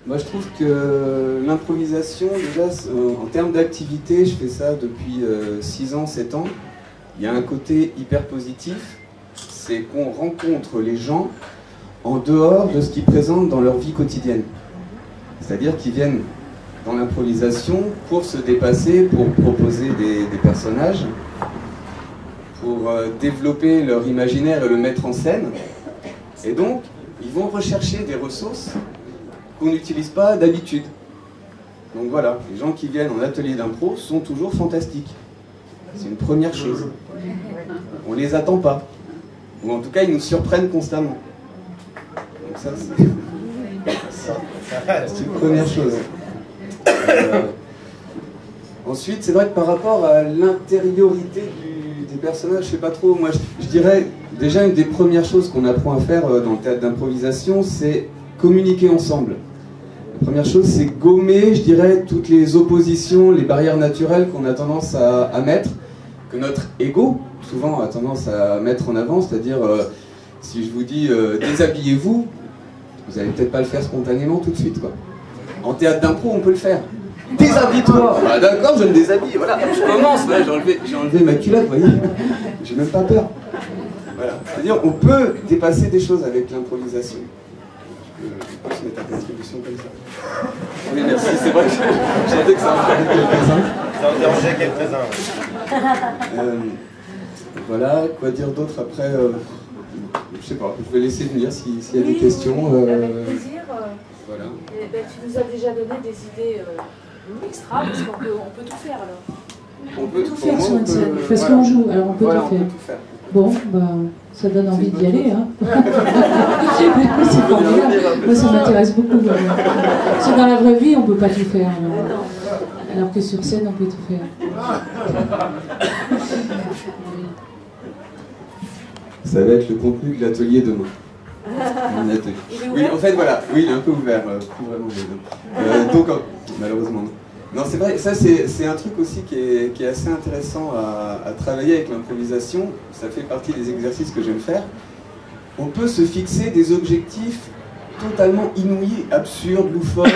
Moi je trouve que l'improvisation, déjà en termes d'activité, je fais ça depuis 6 ans, 7 ans. Il y a un côté hyper positif, c'est qu'on rencontre les gens en dehors de ce qu'ils présentent dans leur vie quotidienne. C'est-à-dire qu'ils viennent dans l'improvisation pour se dépasser, pour proposer des personnages, pour développer leur imaginaire et le mettre en scène. Et donc, ils vont rechercher des ressources qu'on n'utilise pas d'habitude. Donc voilà, les gens qui viennent en atelier d'impro sont toujours fantastiques. C'est une première chose. On les attend pas. Ou en tout cas, ils nous surprennent constamment. Donc ça, c'est une première chose. Ensuite, c'est vrai que par rapport à l'intériorité des personnages, je sais pas trop, moi je dirais, déjà une des premières choses qu'on apprend à faire dans le théâtre d'improvisation, c'est communiquer ensemble. La première chose, c'est gommer, je dirais, toutes les oppositions, les barrières naturelles qu'on a tendance à mettre, que notre ego, souvent, a tendance à mettre en avant, c'est-à-dire, si je vous dis déshabillez-vous, vous n'allez peut-être pas le faire spontanément tout de suite, quoi. En théâtre d'impro, on peut le faire. Déshabille-toi. Bah, d'accord, je me déshabille, voilà. Je commence, là, j'ai enlevé ma culotte, vous voyez. J'ai même pas peur. Voilà. C'est-à-dire, on peut dépasser des choses avec l'improvisation. Je peux se mettre à contribution comme ça. Oui, merci, c'est vrai que je sentais que ça en ferait quelques-uns. Ça en dérangeait quelques-uns. Voilà, quoi dire d'autre après je sais pas, je vais laisser venir s'il y a des questions. Avec plaisir. Voilà. Ben, tu nous as déjà donné des idées extra, parce qu'on peut tout faire alors. On peut tout faire sur une scène, parce qu'on joue, alors on peut voilà, tout faire. On peut tout faire. Bon, bah, ça donne envie d'y aller, hein. C'est formidable. Moi, ça m'intéresse beaucoup. Parce que dans la vraie vie, on ne peut pas tout faire. Alors que sur scène, on peut tout faire. Ça va être le contenu de l'atelier demain. Mon atelier. Oui, en fait, voilà. Oui, il est un peu ouvert. Plus vraiment. Donc, malheureusement, non. Non, c'est vrai, ça c'est un truc aussi qui est assez intéressant à travailler avec l'improvisation. Ça fait partie des exercices que j'aime faire. On peut se fixer des objectifs totalement inouïs, absurdes, loufoques,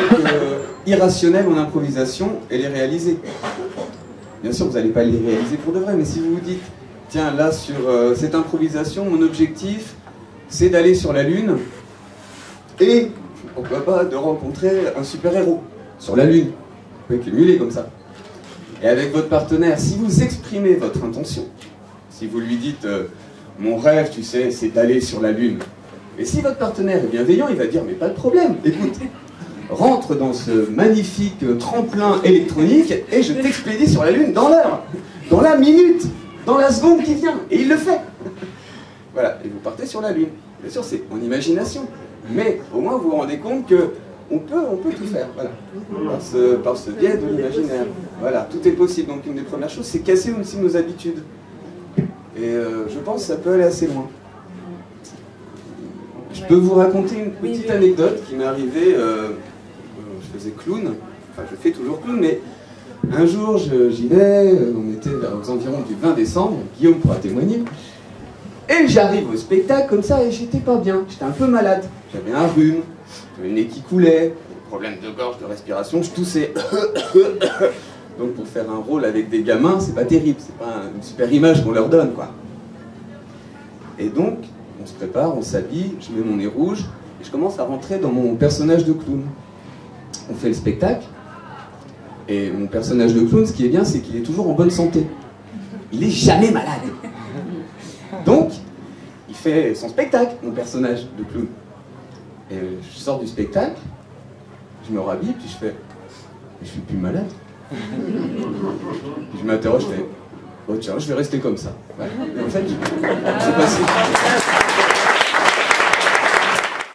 irrationnels en improvisation et les réaliser. Bien sûr, vous n'allez pas les réaliser pour de vrai, mais si vous vous dites, tiens, là sur cette improvisation, mon objectif c'est d'aller sur la Lune et, pourquoi pas, de rencontrer un super-héros sur la Lune. Vous pouvez cumuler comme ça. Et avec votre partenaire, si vous exprimez votre intention, si vous lui dites mon rêve, tu sais, c'est d'aller sur la Lune. Et si votre partenaire est bienveillant, il va dire mais pas de problème, écoute, rentre dans ce magnifique tremplin électronique et je t'expédie sur la Lune dans l'heure, dans la minute, dans la seconde qui vient. Et il le fait. Voilà, et vous partez sur la Lune. Bien sûr, c'est en imagination. Mais au moins vous vous rendez compte que on peut tout faire, voilà, par ce biais de l'imaginaire. Voilà, tout est possible. Donc une des premières choses, c'est casser aussi nos habitudes. Et je pense que ça peut aller assez loin. Je peux vous raconter une petite anecdote qui m'est arrivée. Je faisais clown, enfin je fais toujours clown, mais un jour j'y vais, on était aux environs du 20 décembre, Guillaume pourra témoigner, et j'arrive au spectacle comme ça et j'étais pas bien, j'étais un peu malade, j'avais un rhume, j'avais le nez qui coulait, problème de gorge, de respiration, je toussais. Donc pour faire un rôle avec des gamins, c'est pas terrible, c'est pas une super image qu'on leur donne, quoi. Et donc, on se prépare, on s'habille, je mets mon nez rouge, et je commence à rentrer dans mon personnage de clown. On fait le spectacle, et mon personnage de clown, ce qui est bien, c'est qu'il est toujours en bonne santé. Il est jamais malade. Donc, il fait son spectacle, mon personnage de clown. Et je sors du spectacle, je me rhabille, puis je fais, je suis plus malade. Puis je m'interroge, je fais, oh tiens, je vais rester comme ça. Ouais. Et en fait, c'est passé.